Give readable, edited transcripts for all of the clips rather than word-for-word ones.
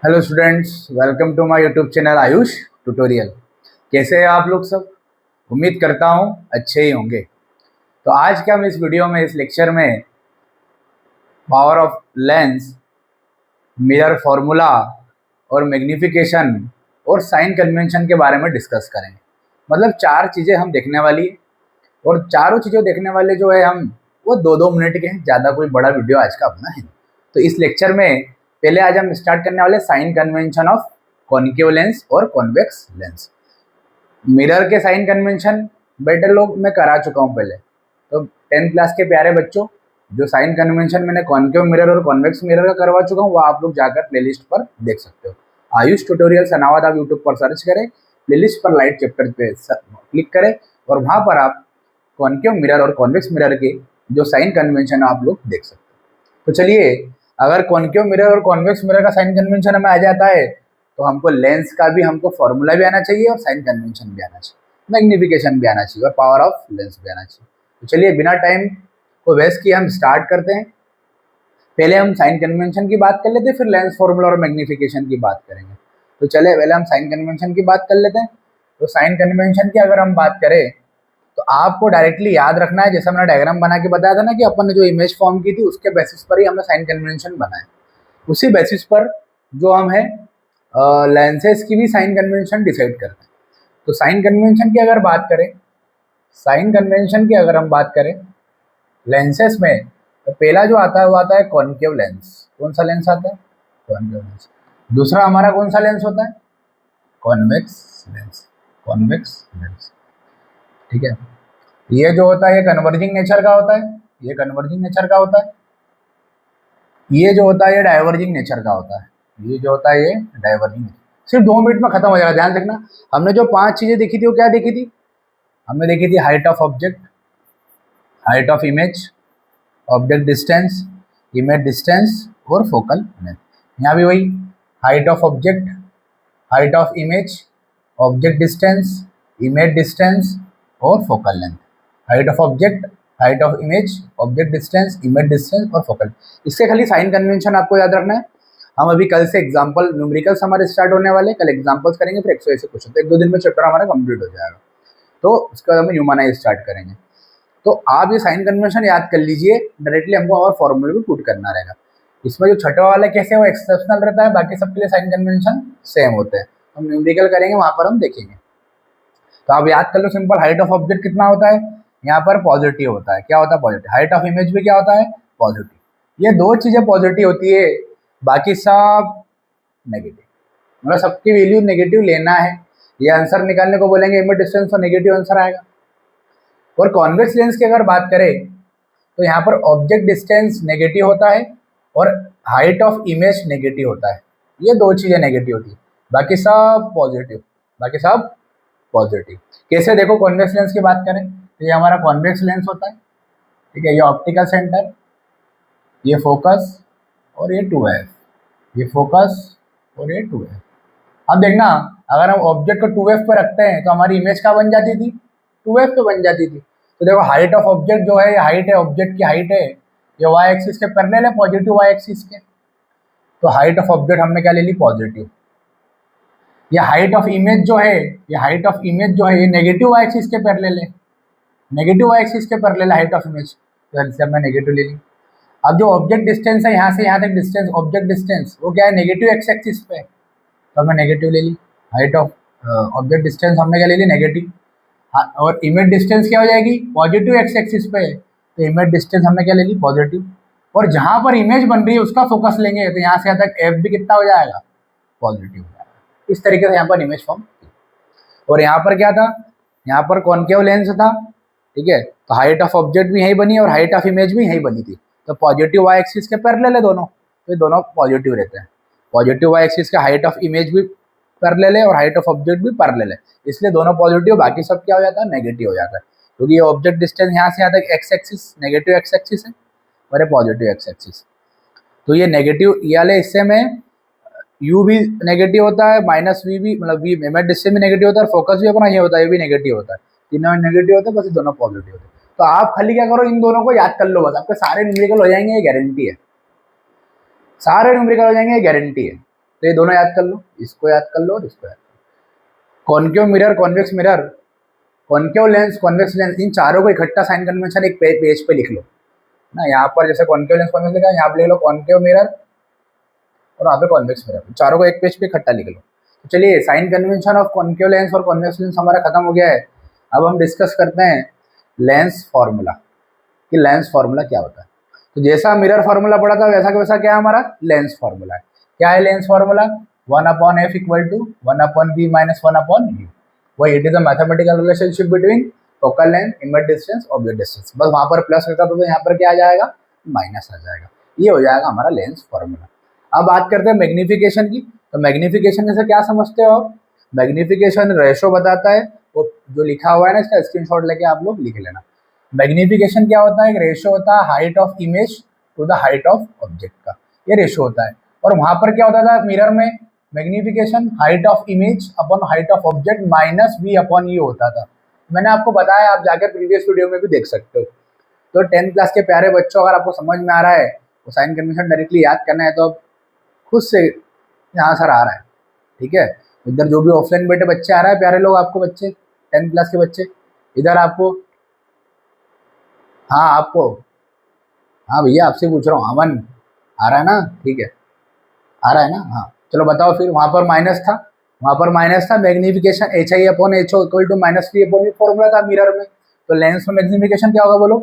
Hello students, welcome to my YouTube channel Ayush tutorial. कैसे हैं आप लोग सब? उम्मीद करता हूँ अच्छे ही होंगे। तो आज के हम इस वीडियो में, इस लेक्चर में power of lens, mirror formula और मैग्नीफिकेशन और साइन कन्वेंशन के बारे में डिस्कस करेंगे। मतलब चार चीज़ें हम देखने वाली है और चारों चीज़ें देखने वाले जो है हम वो 2-2 मिनट के हैं, ज़्यादा कोई बड़ा वीडियो आज का अपना है। तो इस लेक्चर में पहले आज हम स्टार्ट करने वाले sign convention of concave lens और कॉन्वेक्स लेंस। मिरर के साइन कन्वेंशन बेटर लोग मैं करा चुका हूँ पहले। तो 10th क्लास के प्यारे बच्चों, जो साइन कन्वेंशन मैंने कॉन्केव मिरर और कॉन्वेक्स मिरर का करवा चुका हूँ, वो आप लोग जाकर प्लेलिस्ट पर देख सकते हो। आयुष ट्यूटोरियल सनावद आप यूट्यूब पर सर्च करें, प्लेलिस्ट पर लाइट चैप्टर पे क्लिक करें और वहाँ पर आप कॉन्केव मिरर और कॉन्वेक्स मिरर के जो साइन कन्वेंशन आप लोग देख सकते हो। तो चलिए, अगर कॉन्केव मिरर और कॉन्वेक्स मिरर का साइन कन्वेंशन हमें आ जाता है तो हमको लेंस का भी हमको फॉर्मूला भी आना चाहिए और साइन कन्वेंशन भी आना चाहिए, मैग्नीफिकेशन भी आना चाहिए और पावर ऑफ लेंस भी आना चाहिए। तो चलिए, बिना टाइम को वेस्ट किए हम स्टार्ट करते हैं। पहले हम साइन कन्वेंशन की बात कर लेते हैं, फिर लेंस फॉर्मूला और मैग्नीफिकेशन की बात करेंगे। तो चले पहले हम साइन कन्वेंशन की बात कर लेते हैं। तो साइन कन्वेंशन की अगर हम बात करें तो आपको डायरेक्टली याद रखना है, जैसा मैंने डायग्राम बना के बताया था ना कि अपन ने जो इमेज फॉर्म की थी उसके बेसिस पर ही हमने साइन कन्वेंशन बनाया। उसी बेसिस पर जो हम है लेंसेज की भी साइन कन्वेंशन डिसाइड करते हैं। तो साइन कन्वेंशन की अगर बात करें, साइन कन्वेंशन की अगर हम बात करें लेंसेज में, तो पहला जो आता है वो आता है कॉन्केव लेंस। कौन सा लेंस आता है? Concave lens. दूसरा हमारा कौन सा लेंस होता है? Convex lens. कॉन्वेक्स लेंस, ठीक है। ये जो होता है ये कन्वर्जिंग नेचर का होता है, ये कन्वर्जिंग नेचर का होता है। ये जो होता है ये डाइवर्जिंग नेचर का होता है, ये जो होता है ये डाइवर्जिंग। सिर्फ 2 मिनट में खत्म हो जाएगा, ध्यान रखना। हमने जो 5 चीजें देखी थी वो क्या देखी थी? हमने देखी थी height of object, height of image, object distance, image distance और फोकल लेंथ। यहाँ भी वही height of object, height of image, object distance, image distance और focal length. Height of object, height of image, object distance, image distance और focal. इसके खाली sign convention आपको याद रखना है। हम अभी कल से एग्जाम्पल न्यूमेरिकल्स हमारे स्टार्ट होने वाले, कल एग्जाम्पल्स करेंगे, फिर 100 ऐसे क्वेश्चन। तो 1-2 दिन में चैप्टर हमारा कंप्लीट हो जाएगा। तो उसके बाद हम ह्यूमनाइज स्टार्ट करेंगे। तो आप ये साइन कन्वेंशन याद कर लीजिए, डायरेक्टली हमको और फॉर्मूले भी पुट करना रहेगा। इसमें जो छठा वाला कैसे वो एक्सेप्शनल रहता है, बाकी सबके लिए साइन कन्वेंशन सेम होते हैं। हम न्यूमेरिकल करेंगे, वहां पर हम देखेंगे। तो आप याद कर लो सिंपल, हाइट ऑफ ऑब्जेक्ट कितना होता है? यहाँ पर पॉजिटिव होता है। क्या होता है? पॉजिटिव। हाइट ऑफ इमेज भी क्या होता है? पॉजिटिव। ये 2 चीजें पॉजिटिव होती है, बाकी सब नेगेटिव। मतलब सबकी वैल्यू नेगेटिव लेना है। ये आंसर निकालने को बोलेंगे इमेज डिस्टेंस, तो नेगेटिव आंसर आएगा। और कॉन्वेक्स लेंस की अगर बात करें तो यहाँ पर ऑब्जेक्ट डिस्टेंस नेगेटिव होता है और हाइट ऑफ इमेज नेगेटिव होता है। ये 2 चीजें नेगेटिव होती है, बाकी सब पॉजिटिव, बाकी सब पॉजिटिव। कैसे? देखो, कॉन्वेक्स लेंस की बात करें तो ये हमारा कॉन्वेक्स लेंस होता है, ठीक है। ये ऑप्टिकल सेंटर, ये फोकस और ये 2f, ये फोकस और ये 2f। अब देखना, अगर हम ऑब्जेक्ट को 2f पे रखते हैं तो हमारी इमेज क्या बन जाती थी? 2f पे बन जाती थी। तो देखो, हाइट ऑफ ऑब्जेक्ट जो है, ये हाइट है, ऑब्जेक्ट की हाइट है, ये वाई एक्सिस के पैरेलल है, पॉजिटिव वाई एक्सिस के। तो हाइट ऑफ ऑब्जेक्ट हमने क्या ले ली? पॉजिटिव। ये हाइट ऑफ इमेज जो है, ये हाइट ऑफ इमेज जो है, ये नेगेटिव वाई एक्सिस के पैरेलल है, नेगेटिव वाई एक्सिस के पैरेलल हाइट ऑफ इमेज, तो इससे हमने नेगेटिव ले ली। अब जो ऑब्जेक्ट डिस्टेंस है, यहाँ से यहाँ तक डिस्टेंस, ऑब्जेक्ट डिस्टेंस, वो क्या है? नेगेटिव एक्स एक्सिस पे, तो हमने नेगेटिव ले ली। हाइट ऑफ ऑब्जेक्ट डिस्टेंस हमने क्या ले ली? नेगेटिव। और इमेज डिस्टेंस क्या हो जाएगी? पॉजिटिव एक्स एक्सिस पे, तो इमेज डिस्टेंस हमने क्या ले ली? पॉजिटिव। और जहां पर इमेज बन रही है उसका फोकस लेंगे, तो यहाँ से यहाँ तक एफ भी कितना हो जाएगा? पॉजिटिव हो जाएगा। इस तरीके से यहाँ पर इमेज फॉर्म। और यहाँ पर क्या था? यहाँ पर कॉन्केव लेंस था, ठीक है। तो हाइट ऑफ ऑब्जेक्ट भी यही बनी और हाइट ऑफ इमेज भी यही बनी थी। तो पॉजिटिव वाई एक्सिस के पैरेलल है दोनों, तो ये दोनों पॉजिटिव रहते हैं। पॉजिटिव वाई एक्सिस का हाइट ऑफ इमेज भी पैरेलल है और हाइट ऑफ ऑब्जेक्ट भी पैरेलल है, इसलिए दोनों पॉजिटिव, बाकी सब क्या हो जाता है? नेगेटिव हो जाता है। क्योंकि ये ऑब्जेक्ट डिस्टेंस यहाँ से यहाँ तक x axis, negative x axis है और ये पॉजिटिव एक्स एक्सिस। तो ये नेगेटिव, ये वाले हिस्से में u भी नेगेटिव होता है, माइनस v भी, मतलब v इमेज डिस्टेंस भी नेगेटिव होता है और फोकस भी अपना ये होता है, ये भी नेगेटिव होता है। तीनों नेगेटिव होते हैं, बस दोनों पॉजिटिव होते हैं। तो आप खाली क्या करो, इन दोनों को याद कर लो, बस आपके सारे न्यूमेरिकल हो जाएंगे, ये गारंटी है। सारे न्यूमेरिकल हो जाएंगे, ये गारंटी है। तो ये दोनों याद कर लो, इसको याद कर लो और इसको याद कर लो। Concave mirror, convex mirror, concave lens, convex lens, इन चारों को इकट्ठा साइन कन्वेंशन एक पेज पे लिख लो ना। यहाँ पर जैसे कॉन्केव लेंस कॉन्वेक्स लिखा है, यहाँ पे लिख लो कॉन्केव मिरर और वहाँ पे कॉन्वेक्स मिरर, चारों को एक पेज पे इकट्ठा लिख लो। तो चलिए, sign convention of concave lens और कॉन्वेक्स लेंस हमारा खत्म हो गया है। अब हम डिस्कस करते हैं लेंस फार्मूला, कि लेंस फार्मूला क्या होता है। तो जैसा मिरर फार्मूला पढ़ा था वैसा का वैसा क्या है हमारा लेंस फार्मूला है। क्या है lens formula? 1/f equal to 1/v minus 1/u। वही, it is a mathematical relationship between focal length, image distance, object distance. बस वहां पर प्लस रहता तो यहाँ पर क्या आ जाएगा? माइनस आ जाएगा। ये हो जाएगा हमारा लेंस फार्मूला। अब बात करते हैं मैग्निफिकेशन की। तो मैग्निफिकेशन जैसे क्या समझते हो आप? मैग्निफिकेशन रेशो बताता है, वो जो लिखा हुआ है ना, इसका स्क्रीनशॉट लेके आप लोग लिख लेना। मैग्निफिकेशन क्या होता है? एक रेशो होता है height of image to the height of object का, ये रेशो होता है। और वहां पर क्या होता था मिरर में? Magnification height of image upon height of object minus v upon you होता था। मैंने आपको बताया, आप जाकर प्रीवियस वीडियो में भी देख सकते हो। तो 10th क्लास के प्यारे बच्चों, अगर आपको समझ में आ रहा है तो साइन कन्वेंशन डायरेक्टली याद करना है तो आप खुद से यहाँ सर आ रहा है, ठीक है। इधर जो भी ऑफलाइन बैठे बच्चे आ रहा है, प्यारे लोग आपको बच्चे 10th क्लास के बच्चे, इधर आपको, हाँ आपको, हाँ भैया आपसे पूछ रहा हूँ, अमन आ रहा है ना? ठीक है, आ रहा है ना? हाँ चलो बताओ फिर। वहाँ पर माइनस था, वहाँ पर माइनस था। Magnification H I upon H O equal to minus V upon formula था मिरर में। तो लेंस में मैग्निफिकेशन क्या होगा बोलो?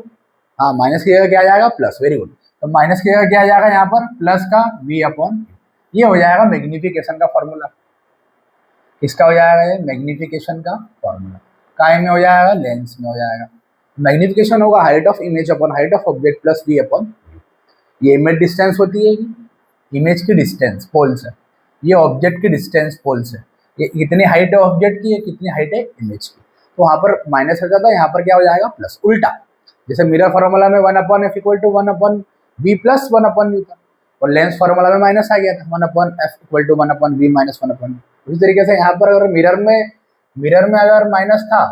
हाँ, माइनस की जगह क्या आ जाएगा? प्लस। Very good. तो माइनस की जगह क्या आ जाएगा यहाँ पर? प्लस का वी अपॉन, ये हो जाएगा मैग्निफिकेशन का फॉर्मूला। किसका हो जाएगा ये? मैग्निफिकेशन का फॉर्मूला। काय में हो जाएगा? लेंस में हो जाएगा। मैग्निफिकेशन होगा height of image upon height of object plus V upon, ये इमेज डिस्टेंस होती है, इमेज की डिस्टेंस पोल से, ये ऑब्जेक्ट की डिस्टेंस पोल से। ये कितनी हाइट है ऑब्जेक्ट की, ये कितनी हाइट है इमेज की। तो वहाँ पर माइनस हो जाता है, यहाँ पर क्या हो जाएगा? प्लस। उल्टा, जैसे मिरर फार्मूला में 1/f equal to 1/v plus 1/u था, और लेंस फार्मूला में माइनस आ गया था, 1/f equal to 1/v minus 1/u। उसी तरीके से यहाँ पर अगर मिरर में अगर माइनस था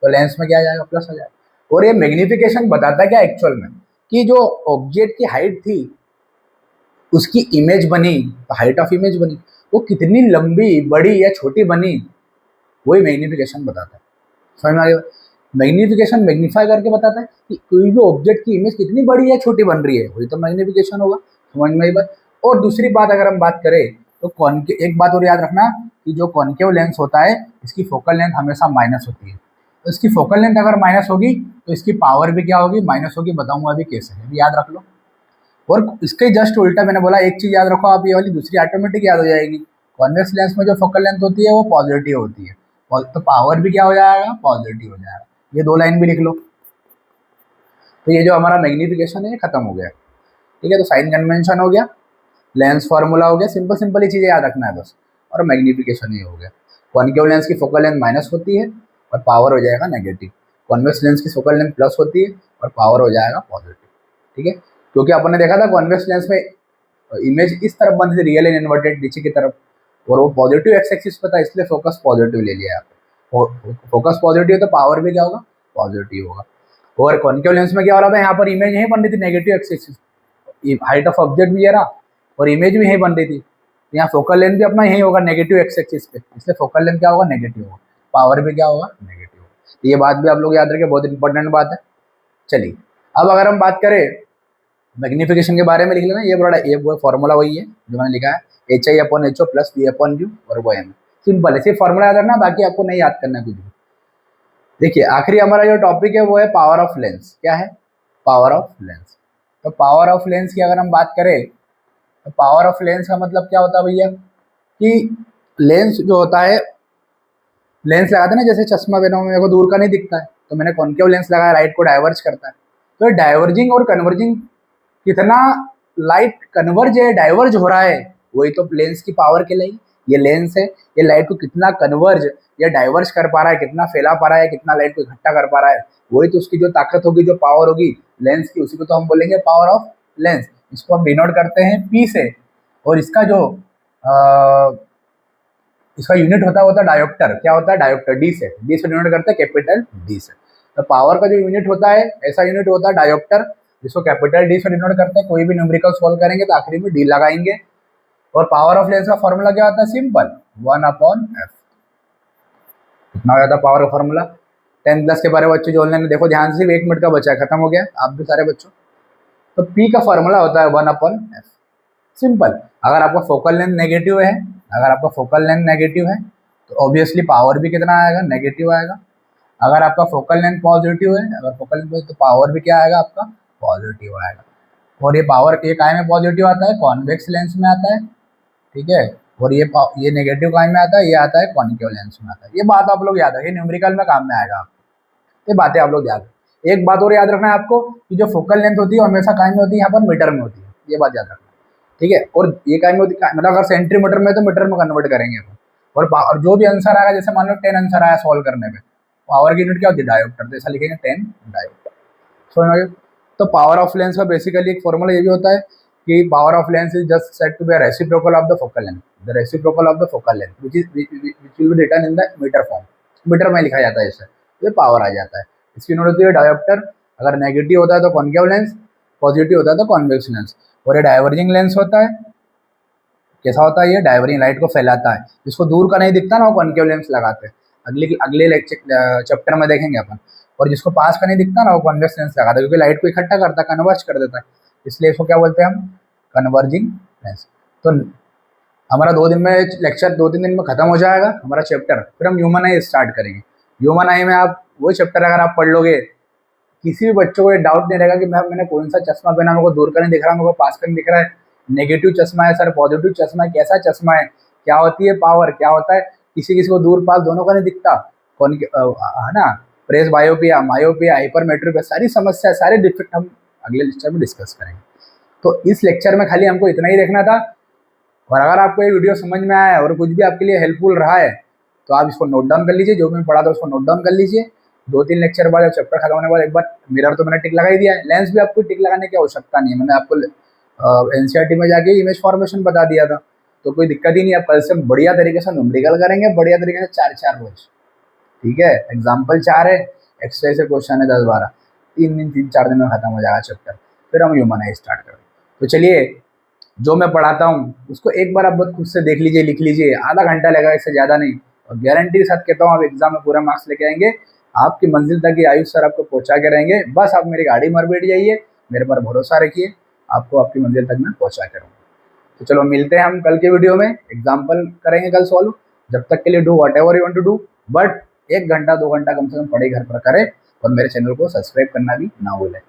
तो लेंस में क्या आ जाएगा? प्लस आ जाएगा। और ये मैग्निफिकेशन बताता क्या एक्चुअल में, कि जो ऑब्जेक्ट की हाइट थी उसकी इमेज बनी, हाइट ऑफ इमेज बनी, वो कितनी लंबी, बड़ी या छोटी बनी, वही मैग्निफिकेशन बताता है। समझ में आ गया? मैग्निफिकेशन मैग्नीफाई करके बताता है कि कोई भी ऑब्जेक्ट की इमेज कितनी बड़ी या छोटी बन रही है, वही तो मैग्निफिकेशन होगा। समझ में आई बात? और दूसरी बात अगर हम बात करें तो कॉन्केव, एक बात और याद रखना कि जो कॉन्केव लेंस होता है इसकी फोकल लेंथ हमेशा माइनस होती है। तो इसकी फोकल लेंथ अगर माइनस होगी तो इसकी पावर भी क्या होगी? माइनस होगी। बताऊंगा अभी कैसे है, याद रख लो। और इसके जस्ट उल्टा मैंने बोला, एक चीज याद रखो आप, ये वाली दूसरी ऑटोमेटिक याद हो जाएगी। कॉन्वेक्स लेंस में जो फोकल लेंथ होती है वो पॉजिटिव होती है, तो पावर भी क्या हो जाएगा? पॉजिटिव हो जाएगा। ये दो लाइन भी लिख लो। तो ये जो हमारा मैग्निफिकेशन है ये खत्म हो गया, ठीक है। तो साइन कन्वेंशन हो गया, लेंस फार्मूला हो गया, सिंपल सिंपल ही चीजें याद रखना है बस। और मैग्निफिकेशन ये हो गया। कॉन्केव लेंस की फोकल लेंथ माइनस होती है और पावर हो जाएगा नेगेटिव। कॉन्वेक्स लेंस की फोकल लेंथ प्लस होती है और पावर हो जाएगा पॉजिटिव, ठीक है। क्योंकि अपन ने देखा था कॉन्वेक्स लेंस में इमेज इस तरफ बनती थी, रियल एंड इन्वर्टेड नीचे की तरफ, और वो पॉजिटिव एक्स एक्सिस पे था, इसलिए फोकस पॉजिटिव ले लिया आपने। फोकस पॉजिटिव तो पावर भी क्या होगा? पॉजिटिव होगा। और कॉन्केव लेंस में क्या हो रहा था, यहाँ पर इमेज यहीं बन रही थी negative x axis, height of object भी ये रहा और इमेज भी यहीं बन रही थी। यहाँ फोकल लेंथ भी अपना यही होगा नेगेटिव एक्स एक्सिस पे, इसलिए फोकल लेंथ क्या होगा? नेगेटिव होगा। पावर भी क्या होगा? नेगेटिव होगा। तो ये बात भी आप लोग याद रखें, बहुत इंपॉर्टेंट बात है। चलिए, अब अगर हम बात करें मैग्निफिकेशन के बारे में, लिख लेना ये बड़ा, ये वो फॉर्मूला वही है जो मैंने लिखा है, H I upon H O plus V upon U और वो एम। सिंपल है, सिर्फ फॉर्मूला याद रखना, बाकी आपको नहीं याद करना कुछ भी। देखिए, आखिरी हमारा जो टॉपिक है वो है पावर ऑफ लेंस। क्या है? Power of lens. तो पावर ऑफ लेंस की अगर हम बात करें तो पावर ऑफ लेंस का मतलब क्या होता है भैया, कि लेंस जो होता है, लेंस लगाते हैं ना, जैसे चश्मा पहना हुआ मेरे को दूर का नहीं दिखता है, तो मैंने कॉन्केव लेंस लगाया, लाइट को डाइवर्ज करता है। तो डाइवर्जिंग और कन्वर्जिंग, कितना लाइट कन्वर्ज है, डाइवर्ज हो रहा है, वही तो लेंस की पावर के लिए। ये लेंस है, ये लाइट को कितना कन्वर्ज या डाइवर्ज कर पा रहा है, कितना फैला पा रहा है, कितना लाइट को इकट्ठा कर पा रहा है, वही तो उसकी जो ताकत होगी, जो पावर होगी लेंस की, उसी को तो हम बोलेंगे पावर ऑफ लेंस। इसको हम डिनोट करते हैं पी से, और इसका जो इसका यूनिट होता है डायोप्टर। क्या होता है? डायोप्टर। डी से डिनोट करते हैं कैपिटल डी से। तो पावर का जो यूनिट होता है, ऐसा यूनिट होता है डायोप्टर, जिसको कैपिटल डी से डिनोट करते हैं। कोई भी न्यूमेरिकल सॉल्व करेंगे तो आखिरी में डी लगाएंगे, और पावर ऑफ लेंस का फॉर्मूला क्या होता है? Simple, 1/f। कितना हो जाता है पावर का फॉर्मूला? 10 प्लस के बारे में बच्चों जो ऑनलाइन देखो ध्यान से, सिर्फ 1 मिनट का बचा है, खत्म हो गया, आप भी सारे बच्चों। तो P का फॉर्मूला होता है 1/f। सिंपल। अगर आपका फोकल लेंथ नेगेटिव है, अगर आपका फोकल लेंथ नेगेटिव है तो ऑब्वियसली पावर भी कितना आएगा? नेगेटिव आएगा। अगर आपका फोकल लेंथ पॉजिटिव है, अगर फोकल लेंथ तो पावर भी क्या आएगा आपका? पॉजिटिव आएगा। और ये पावर ये काय में पॉजिटिव आता है? कॉन्वेक्स लेंस में आता है, ठीक है। और ये नेगेटिव काय में आता है? ये आता है कॉन्केव लेंस में आता है। ये बात आप लोग याद रखिए, न्यूमेरिकल में काम में आएगा आपको, ये बातें आप लोग याद रखें। एक बात और याद रखना है आपको कि जो फोकल लेंथ होती है हमेशा काय में होती है? यहाँ पर मीटर में होती है, ये बात याद रखना, ठीक है। और ये काय में होती है, मतलब अगर सेंटीमीटर में तो मीटर में कन्वर्ट करेंगे अपन। और जो भी आंसर आएगा, जैसे मान लो 10 आंसर आया सॉल्व करने में, पावर की यूनिट क्या होती है? डायोप्टर, तो ऐसा लिखेंगे 10 डायोप्टर। समझ में आ गया? तो पावर ऑफ लेंस का बेसिकली एक फॉर्मूला ये भी होता है कि power of lens is just said to be reciprocal of the focal length, the reciprocal of the focal length which will be written in the metre form. Metre में लिखा जाता है इसे, ये पावर आ जाता है। इसकी यूनिट होती है डायोप्टर। अगर नेगेटिव होता है तो कॉन्केव लेंस, पॉजिटिव होता है तो कॉन्वेक्स लेंस। और ये डाइवर्जिंग लेंस होता है। कैसा होता है ये? डाइवर्जिंग, लाइट को फैलाता है। जिसको दूर का नहीं दिखता ना वो कॉन्केव लेंस लगाते हैं, अगले चैप्टर में देखेंगे अपन। और जिसको पास का नहीं दिखता ना वो कॉन्वेक्स लेंस लगाता है, क्योंकि लाइट को इकट्ठा करता है, कन्वर्ज कर देता है, इसलिए इसको क्या बोलते हैं हम? Converging lens. तो हमारा 2 दिन में लेक्चर 2-3 दिन में खत्म हो जाएगा हमारा चैप्टर, फिर हम ह्यूमन आई स्टार्ट करेंगे। ह्यूमन आई में आप वही चैप्टर अगर आप पढ़ लोगे, किसी भी बच्चों को ये डाउट नहीं रहेगा कि मैंने कौन सा चश्मा पहना, मेरे को दूर का नहीं दिख रहा, मेरे को पास का नहीं दिख रहा है, नेगेटिव चश्मा है सर, पॉजिटिव चश्मा है, कैसा चश्मा है, क्या होती है पावर, क्या होता है, किसी किसी को दूर पास दोनों का नहीं दिखता, कौन है ना, प्रेस बायोपिया, मायोपिया, हाइपरमेट्रोपिया, सारी समस्या, सारे डिफेक्ट हम अगले लेक्चर में डिस्कस करेंगे। तो इस लेक्चर में खाली हमको इतना ही देखना था। और अगर आपको ये वीडियो समझ में आया और कुछ भी आपके लिए हेल्पफुल रहा है तो आप इसको नोट डाउन कर लीजिए, जो मैं पढ़ा था उसको नोट डाउन कर लीजिए। 2-3 लेक्चर बाद, चैप्टर खत्म होने के बाद एक बार मिरर तो मैंने टिक लगा ही दिया है, लेंस भी आपको टिक लगाने की आवश्यकता नहीं है, मैंने आपको एनसीईआरटी में जाके इमेज फॉर्मेशन बता दिया था, तो कोई दिक्कत ही नहीं। आप कल से बढ़िया तरीके से न्यूमेरिकल करेंगे, बढ़िया तरीके से 4-4 रोज, ठीक है। एग्जाम्पल 4 है, एक्सरसाइज से क्वेश्चन है 10-12, 3-4 दिन में खत्म हो जाएगा चैप्टर, फिर हम ह्यूमन आई स्टार्ट करेंगे। तो चलिए, जो मैं पढ़ाता हूँ उसको एक बार आप खुद से देख लीजिए, लिख लीजिए, आधा घंटा लगेगा, इससे ज़्यादा नहीं। और गारंटी के साथ कहता हूँ आप एग्जाम में पूरा मार्क्स लेके आएंगे, आपकी मंजिल तक ये आयुष सर आपको पहुँचा के रहेंगे। बस आप मेरी गाड़ी में बैठ जाइए, मेरे पर भरोसा रखिए, आपको आपकी मंजिल तक मैं पहुँचा के रहूँगा। तो चलो मिलते हैं हम कल के वीडियो में, एग्जाम्पल करेंगे कल सॉल्व। जब तक के लिए do whatever you want to do, but 1 घंटा 2 घंटा कम से कम पढ़ाई घर पर करें, और मेरे चैनल को सब्सक्राइब करना भी ना भूलें।